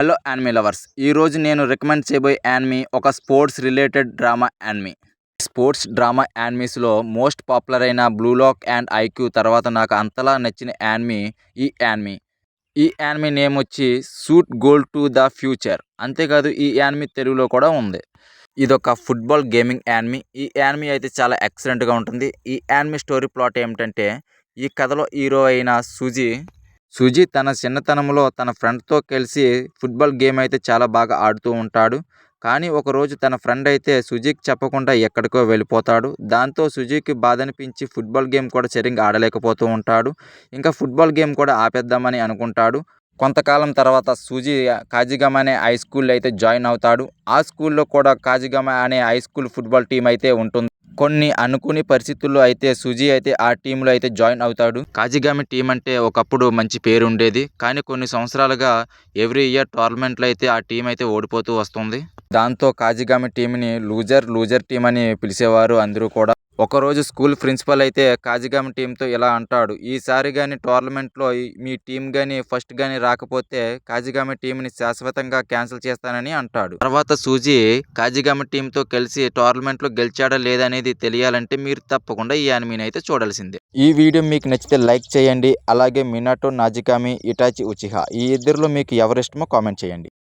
Hello anime lovers, ఈరోజు నేను recommend చేయబోయే యానిమీ ఒక sports related drama anime. Sports drama యానిమీస్లో మోస్ట్ పాపులర్ అయిన బ్లూ లాక్ అండ్ ఐక్యూ తర్వాత నాకు అంతలా నచ్చిన యానిమీ ఈ యానిమీ. ఈ యానిమీ నేమ్ వచ్చి shoot goal to the future. అంతేకాదు ఈ యానిమీ తెలుగులో కూడా ఉంది. ఇదొక ఫుట్బాల్ గేమింగ్ యానిమీ. ఈ యానిమీ అయితే చాలా ఎక్సలెంట్గా ఉంటుంది. ఈ యానిమీ స్టోరీ ప్లాట్ ఏమిటంటే, ఈ కథలో హీరో అయిన సుజీ తన చిన్నతనంలో తన ఫ్రెండ్తో కలిసి ఫుట్బాల్ గేమ్ అయితే చాలా బాగా ఆడుతూ ఉంటాడు. కానీ ఒకరోజు తన ఫ్రెండ్ అయితే సుజీకి చెప్పకుండా ఎక్కడికో వెళ్ళిపోతాడు. దాంతో సుజీకి బాధ అనిపించి ఫుట్బాల్ గేమ్ కూడా సరిగ్గా ఆడలేకపోతూ ఉంటాడు. ఇంకా ఫుట్బాల్ గేమ్ కూడా ఆపేద్దామని అనుకుంటాడు. కొంతకాలం తర్వాత సుజీ కాజిగామా అనే హై స్కూల్లో అయితే జాయిన్ అవుతాడు. ఆ స్కూల్లో కూడా కాజిగామా అనే హై స్కూల్ ఫుట్బాల్ టీం అయితే ఉంటుంది. కొన్ని అనుకుని పరిస్థితుల్లో అయితే సుజీ అయితే ఆ టీంలో అయితే జాయిన్ అవుతాడు. కాజిగామి టీం అంటే ఒకప్పుడు మంచి పేరు ఉండేది. కానీ కొన్ని సంవత్సరాలుగా ఎవ్రీ ఇయర్ టోర్నమెంట్లో అయితే ఆ టీం అయితే ఓడిపోతూ వస్తుంది. దాంతో కాజిగామి టీంని లూజర్ టీం అని పిలిచేవారు అందరూ కూడా. ఒకరోజు స్కూల్ ప్రిన్సిపల్ అయితే కాజిగామి టీంతో ఇలా అంటాడు, ఈసారి కానీ టోర్నమెంట్లో మీ టీం కానీ ఫస్ట్ కానీ రాకపోతే కాజిగామి టీంని శాశ్వతంగా క్యాన్సిల్ చేస్తానని అంటాడు. తర్వాత సూజీ కాజిగామి టీంతో కలిసి టోర్నమెంట్లో గెలిచాడా లేదనేది తెలియాలంటే మీరు తప్పకుండా ఈ యానిమీని అయితే చూడాల్సిందే. ఈ వీడియో మీకు నచ్చితే లైక్ చేయండి. అలాగే మినాటో నాజికామి, ఇటాచి ఉచిహా ఈ ఇద్దరిలో మీకు ఎవరిష్టమో కామెంట్ చేయండి.